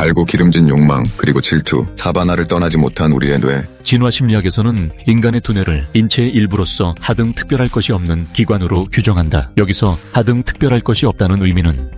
달고 기름진 욕망, 그리고 질투, 사바나를 떠나지 못한 우리의 뇌. 진화 심리학에서는 인간의 두뇌를 인체의 일부로서 하등 특별할 것이 없는 기관으로 규정한다. 여기서 하등 특별할 것이 없다는 의미는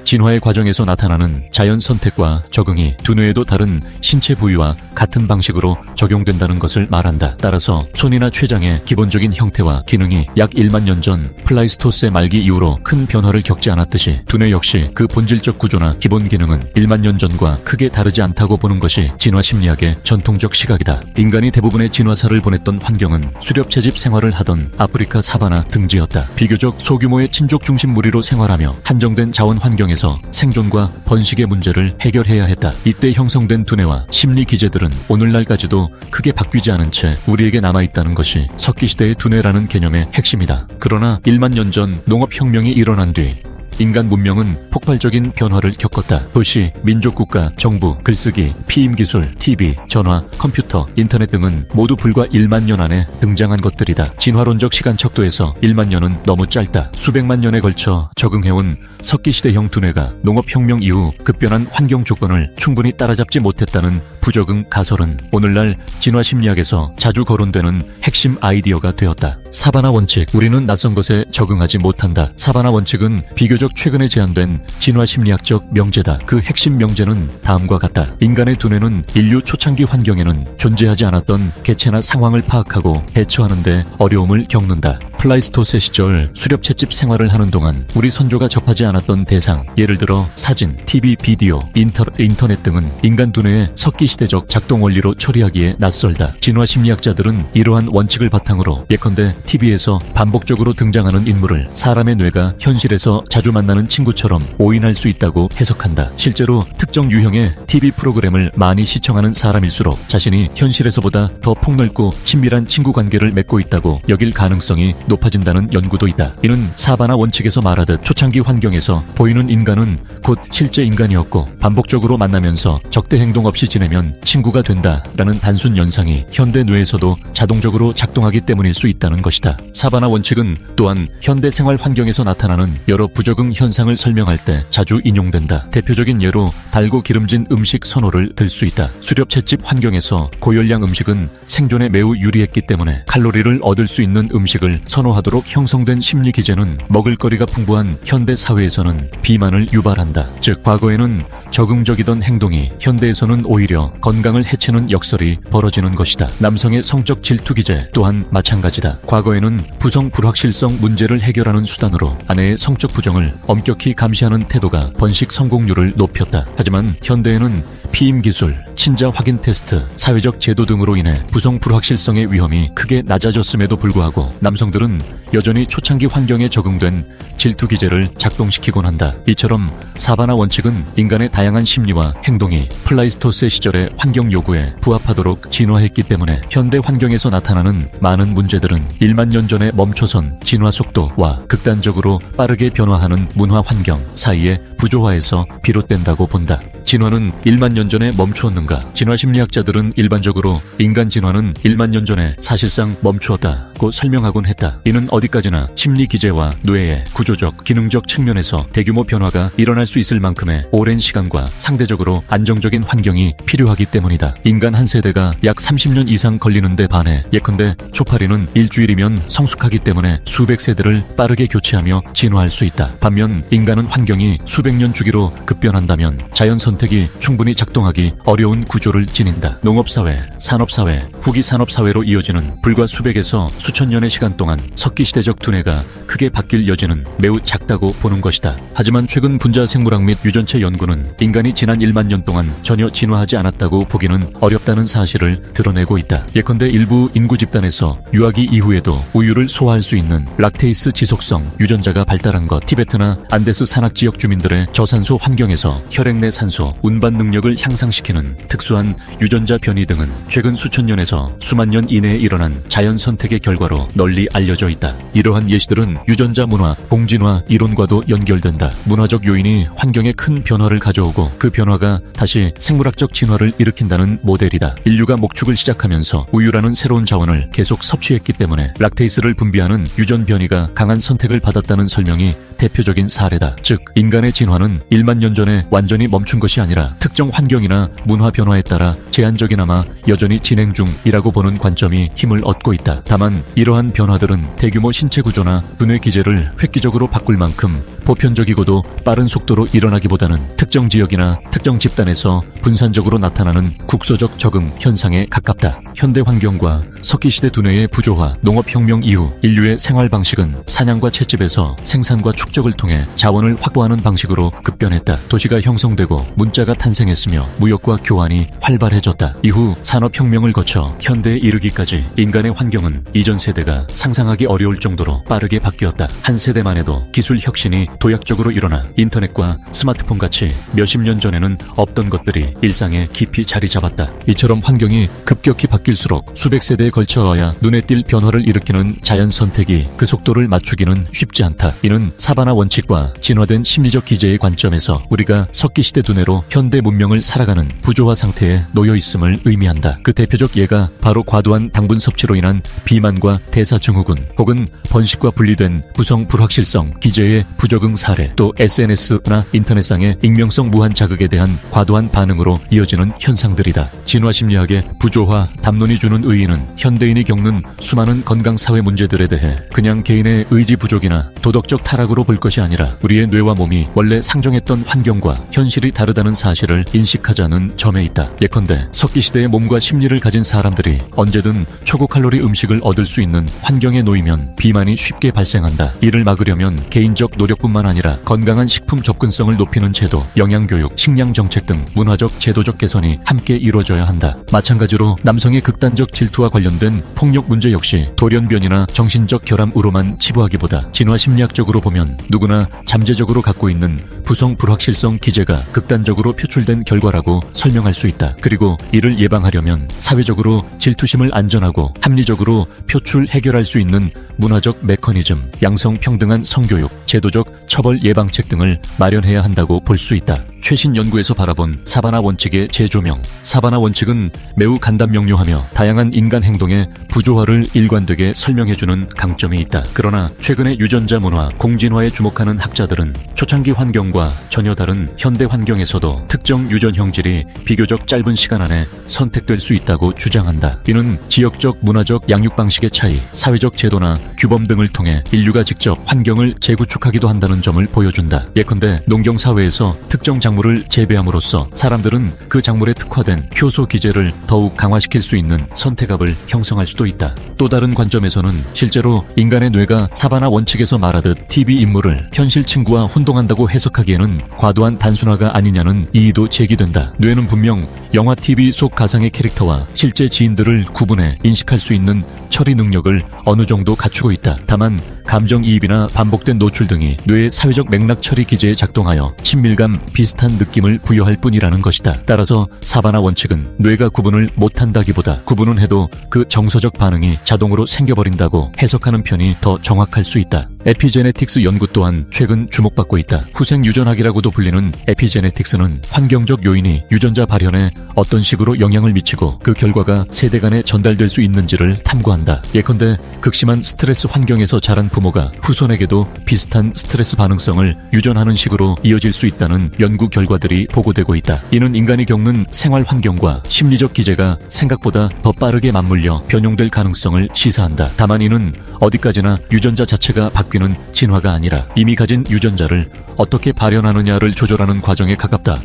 진화의 과정에서 나타나는 자연 선택과 적응이 두뇌에도 다른 신체 부위와 같은 방식으로 적용된다는 것을 말한다. 따라서 손이나 췌장의 기본적인 형태와 기능이 약 1만 년 전 플라이스토스의 말기 이후로 큰 변화를 겪지 않았듯이 두뇌 역시 그 본질적 구조나 기본 기능은 1만 년 전과 크게 다르지 않다고 보는 것이 진화 심리학의 전통적 시각이다. 인간이 대부분의 진화사를 보냈던 환경은 수렵 채집 생활을 하던 아프리카 사바나 등지였다. 비교적 소규모의 친족 중심 무리로 생활하며 한정된 자원 환경에서 생존과 번식의 문제를 해결해야 했다. 이때 형성된 두뇌와 심리 기제들은 오늘날까지도 크게 바뀌지 않은 채 우리에게 남아있다는 것이 석기시대의 두뇌라는 개념의 핵심이다. 그러나 1만 년 전 농업혁명이 일어난 뒤 인간 문명은 폭발적인 변화를 겪었다. 도시, 민족국가, 정부, 글쓰기, 피임기술, TV, 전화, 컴퓨터, 인터넷 등은 모두 불과 1만 년 안에 등장한 것들이다. 진화론적 시간 척도에서 1만 년은 너무 짧다. 수백만 년에 걸쳐 적응해온 석기시대형 두뇌가 농업혁명 이후 급변한 환경 조건을 충분히 따라잡지 못했다는 부적응 가설은 오늘날 진화심리학에서 자주 거론되는 핵심 아이디어가 되었다. 사바나 원칙, 우리는 낯선 것에 적응하지 못한다. 사바나 원칙은 비교적 최근에 제안된 진화심리학적 명제다. 그 핵심 명제는 다음과 같다. 인간의 두뇌는 인류 초창기 환경에는 존재하지 않았던 개체나 상황을 파악하고 대처하는 데 어려움을 겪는다. 플라이스토스 시절 수렵 채집 생활을 하는 동안 우리 선조가 접하지 않았던 대상, 예를 들어 사진, TV, 비디오, 인터넷 등은 인간 두뇌의 석기시대적 작동 원리로 처리하기에 낯설다. 진화심리학자들은 이러한 원칙을 바탕으로 예컨대 TV에서 반복적으로 등장하는 인물을 사람의 뇌가 현실에서 자주 만나는 친구처럼 오인할 수 있다고 해석한다. 실제로 특정 유형의 TV 프로그램을 많이 시청하는 사람일수록 자신이 현실에서보다 더 폭넓고 친밀한 친구 관계를 맺고 있다고 여길 가능성이 높아진다는 연구도 있다. 이는 사바나 원칙에서 말하듯 초창기 환경에서 보이는 인간은 곧 실제 인간이었고 반복적으로 만나면서 적대 행동 없이 지내면 친구가 된다라는 단순 연상이 현대 뇌에서도 자동적으로 작동하기 때문일 수 있다는 것이다. 사바나 원칙은 또한 현대 생활 환경에서 나타나는 여러 부적응 현상을 설명할 때 자주 인용된다. 대표적인 예로 달고 기름진 음식 선호를 들 수 있다. 수렵 채집 환경에서 고열량 음식은 생존에 매우 유리했기 때문에 칼로리를 얻을 수 있는 음식을 선호하도록 형성된 심리 기제는 먹을거리가 풍부한 현대 사회에서는 비만을 유발한다. 즉 과거에는 적응적이던 행동이 현대에서는 오히려 건강을 해치는 역설이 벌어지는 것이다. 남성의 성적 질투 기제 또한 마찬가지다. 과거에는 부성 불확실성 문제를 해결하는 수단으로 아내의 성적 부정을 엄격히 감시하는 태도가 번식 성공률을 높였다. 하지만 현대에는 피임 기술, 친자 확인 테스트, 사회적 제도 등으로 인해 부성 불확실성의 위험이 크게 낮아졌음에도 불구하고 남성들은 여전히 초창기 환경에 적응된 질투 기제를 작동시키곤 한다. 이처럼 사바나 원칙은 인간의 다양한 심리와 행동이 플라이스토스 시절의 환경 요구에 부합하도록 진화했기 때문에 현대 환경에서 나타나는 많은 문제들은 1만 년 전에 멈춰선 진화 속도와 극단적으로 빠르게 변화하는 문화 환경 사이의 부조화에서 비롯된다고 본다. 진화는 1만 년 전에 멈추었는가? 진화심리학자들은 일반적으로 인간 진화는 1만 년 전에 사실상 멈추었다고 설명하곤 했다. 이는 어디까지나 심리 기제와 뇌의 구조적, 기능적 측면에서 대규모 변화가 일어날 수 있을 만큼의 오랜 시간과 상대적으로 안정적인 환경이 필요하기 때문이다. 인간 한 세대가 약 30년 이상 걸리는데 반해 예컨대 초파리는 일주일이면 성숙하기 때문에 수백 세대를 빠르게 교체하며 진화할 수 있다. 반면 인간은 환경이 수백 년 주기로 급변한다면 자연 선택이 충분히 작동하기 어려운 구조를 지닌다. 농업사회, 산업사회, 후기 산업사회로 이어지는 불과 수백에서 수천 년의 시간 동안 석기시대적 두뇌가 크게 바뀔 여지는 매우 작다고 보는 것이다. 하지만 최근 분자생물학 및 유전체 연구는 인간이 지난 1만 년 동안 전혀 진화하지 않았다고 보기는 어렵다는 사실을 드러내고 있다. 예컨대 일부 인구 집단에서 유아기 이후에도 우유를 소화할 수 있는 락테이스 지속성 유전자가 발달한 것, 티베트나 안데스 산악지역 주민들의 저산소 환경에서 혈액 내 산소, 운반 능력을 향상시키는 특수한 유전자 변이 등은 최근 수천 년에서 수만 년 이내에 일어난 자연 선택의 결과로 널리 알려져 있다. 이러한 예시들은 유전자 문화, 공진화 이론과도 연결된다. 문화적 요인이 환경에 큰 변화를 가져오고 그 변화가 다시 생물학적 진화를 일으킨다는 모델이다. 인류가 목축을 시작하면서 우유라는 새로운 자원을 계속 섭취했기 때문에 락테이스를 분비하는 유전 변이가 강한 선택을 받았다는 설명이 대표적인 사례다. 즉 인간의 진화는 1만 년 전에 완전히 멈춘 것이 아니라 특정 환경 환경이나 문화 변화에 따라 제한적이나마 여전히 진행 중이라고 보는 관점이 힘을 얻고 있다. 다만 이러한 변화들은 대규모 신체 구조나 두뇌 기제를 획기적으로 바꿀 만큼 보편적이고도 빠른 속도로 일어나기보다는 특정 지역이나 특정 집단에서 분산적으로 나타나는 국소적 적응 현상에 가깝다. 현대 환경과 석기시대 두뇌의 부조화, 농업혁명 이후 인류의 생활 방식은 사냥과 채집에서 생산과 축적을 통해 자원을 확보하는 방식으로 급변했다. 도시가 형성되고 문자가 탄생했으며 무역과 교환이 활발해졌다. 이후 산업혁명을 거쳐 현대에 이르기까지 인간의 환경은 이전 세대가 상상하기 어려울 정도로 빠르게 바뀌었다. 한 세대만 해도 기술 혁신이 도약적으로 일어나 인터넷과 스마트폰 같이 몇십 년 전에는 없던 것들이 일상에 깊이 자리 잡았다. 이처럼 환경이 급격히 바뀔수록 수백 세대에 걸쳐와야 눈에 띌 변화를 일으키는 자연 선택이 그 속도를 맞추기는 쉽지 않다. 이는 사바나 원칙과 진화된 심리적 기제의 관점에서 우리가 석기시대 두뇌로 현대 문명을 살아가는 부조화 상태에 놓여 있음을 의미한다. 그 대표적 예가 바로 과도한 당분 섭취로 인한 비만과 대사증후군 혹은 번식과 분리된 부성 불확실성 기제의 부적응 사례, 또 SNS나 인터넷상의 익명성 무한 자극에 대한 과도한 반응으로 이어지는 현상들이다. 진화심리학의 부조화 담론이 주는 의의는 현대인이 겪는 수많은 건강사회 문제들에 대해 그냥 개인의 의지 부족이나 도덕적 타락으로 볼 것이 아니라 우리의 뇌와 몸이 원래 상정했던 환경과 현실이 다르다는 사실을 인식하자는 점에 있다. 예컨대 석기시대의 몸과 심리를 가진 사람들이 언제든 초고칼로리 음식을 얻을 수 있는 환경에 놓이면 비만이 쉽게 발생한다. 이를 막으려면 개인적 노력뿐만 아니라 건강한 식품 접근성을 높이는 제도, 영양교육, 식량정책 등 문화적 제도적 개선이 함께 이루어져야 한다. 마찬가지로 남성의 극단적 질투와 관련된 폭력 문제 역시 돌연변이나 정신적 결함으로만 치부하기보다 진화심리학적으로 보면 누구나 잠재적으로 갖고 있는 부성 불확실성 기제가 극단적으로 표출된 결과라고 설명할 수 있다. 그리고 이를 예방하려면 사회적으로 질투심을 안전하고 합리적으로 표출 해결할 수 있는 문화적 메커니즘, 양성평등한 성교육, 제도적 처벌 예방책 등을 마련해야 한다고 볼 수 있다. 최신 연구에서 바라본 사바나 원칙의 재조명. 사바나 원칙은 매우 간단 명료하며 다양한 인간 행동의 부조화를 일관되게 설명해주는 강점이 있다. 그러나 최근의 유전자 문화, 공진화에 주목하는 학자들은 초창기 환경과 전혀 다른 현대 환경에서도 특정 유전 형질이 비교적 짧은 시간 안에 선택될 수 있다고 주장한다. 이는 지역적 문화적 양육 방식의 차이, 사회적 제도나 규범 등을 통해 인류가 직접 환경을 재구축하기도 한다는 점을 보여준다. 예컨대 농경사회에서 특정 작물을 재배함으로써 사람들은 그 작물에 특화된 효소 기제를 더욱 강화시킬 수 있는 선택압을 형성할 수도 있다. 또 다른 관점에서는 실제로 인간의 뇌가 사바나 원칙에서 말하듯 TV 인물을 현실 친구와 혼동한다고 해석하기에는 과도한 단순화가 아니냐는 이의도 제기된다. 뇌는 분명 영화 TV 속 가상의 캐릭터와 실제 지인들을 구분해 인식할 수 있는 처리 능력을 어느 정도 갖추고 있다. 다만 감정이입이나 반복된 노출 등이 뇌의 사회적 맥락 처리 기제에 작동하여 친밀감 비슷한 느낌을 부여할 뿐이라는 것이다. 따라서 사바나 원칙은 뇌가 구분을 못한다기보다 구분은 해도 그 정서적 반응이 자동으로 생겨버린다고 해석하는 편이 더 정확할 수 있다. 에피제네틱스 연구 또한 최근 주목받고 있다. 후생 유전학이라고도 불리는 에피제네틱스는 환경적 요인이 유전자 발현에 어떤 식으로 영향을 미치고 그 결과가 세대 간에 전달될 수 있는지를 탐구한다. 예컨대 극심한 스트레스 환경에서 자란 부모가 후손에게도 비슷한 스트레스 반응성을 유전하는 식으로 이어질 수 있다는 연구 결과들이 보고되고 있다. 이는 인간이 겪는 생활 환경과 심리적 기제가 생각보다 더 빠르게 맞물려 변용될 가능성을 시사한다. 다만 이는 어디까지나 유전자 자체가 바뀌는 진화가 아니라 이미 가진 유전자를 어떻게 발현하느냐를 조절하는 과정에 가깝다.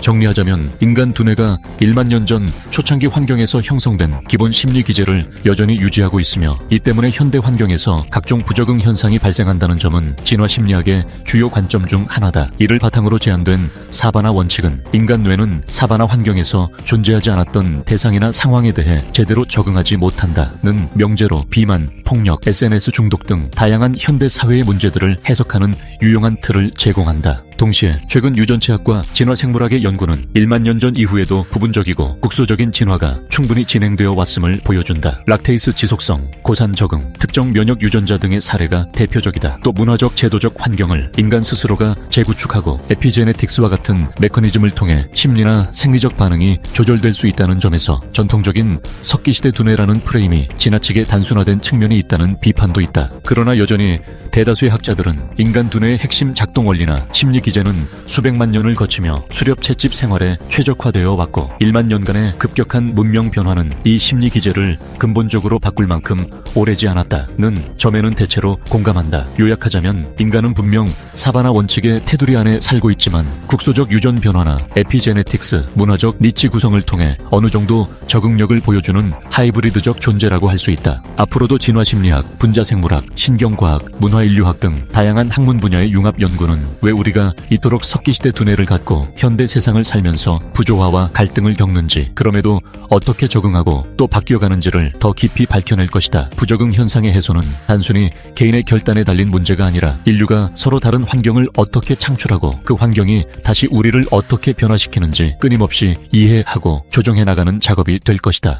정리하자면 인간 두뇌가 1만 년 전 초창기 환경에서 형성된 기본 심리 기제를 여전히 유지하고 있으며 이 때문에 현대 환경에서 각종 부적응 현상이 발생한다는 점은 진화 심리학의 주요 관점 중 하나다. 이를 바탕으로 제안된 사바나 원칙은 인간 뇌는 사바나 환경에서 존재하지 않았던 대상이나 상황에 대해 제대로 적응하지 못한다는 명제로 비만, 폭력, SNS 중독 등 다양한 현대 사회의 문제들을 해석하는 유용한 틀을 제공한다. 동시에 최근 유전체학과 진화생물학의 연구는 1만 년 전 이후에도 부분적이고 국소적인 진화가 충분히 진행되어 왔음을 보여준다. 락테이스 지속성, 고산 적응, 특정 면역 유전자 등의 사례가 대표적이다. 또 문화적 제도적 환경을 인간 스스로가 재구축하고 에피제네틱스와 같은 메커니즘을 통해 심리나 생리적 반응이 조절될 수 있다는 점에서 전통적인 석기시대 두뇌라는 프레임이 지나치게 단순화된 측면이 있다는 비판도 있다. 그러나 여전히 대다수의 학자들은 인간 두뇌의 핵심 작동 원리나 심리 기제는 수백만 년을 거치며 수렵 채집 생활에 최적화되어 왔고 1만 년간의 급격한 문명 변화는 이 심리 기제를 근본적으로 바꿀 만큼 오래지 않았다는 점에는 대체로 공감한다. 요약하자면 인간은 분명 사바나 원칙의 테두리 안에 살고 있지만 국소적 유전 변화나 에피제네틱스, 문화적 니치 구성을 통해 어느 정도 적응력을 보여주는 하이브리드적 존재라고 할 수 있다. 앞으로도 진화심리학, 분자생물학, 신경과학, 문화인류학 등 다양한 학문 분야의 융합 연구는 왜 우리가 이토록 석기시대 두뇌를 갖고 현대 세상을 살면서 부조화와 갈등을 겪는지, 그럼에도 어떻게 적응하고 또 바뀌어가는지를 더 깊이 밝혀낼 것이다. 부적응 현상의 해소는 단순히 개인의 결단에 달린 문제가 아니라 인류가 서로 다른 환경을 어떻게 창출하고 그 환경이 다시 우리를 어떻게 변화시키는지 끊임없이 이해하고 조정해 나가는 작업이 될 것이다.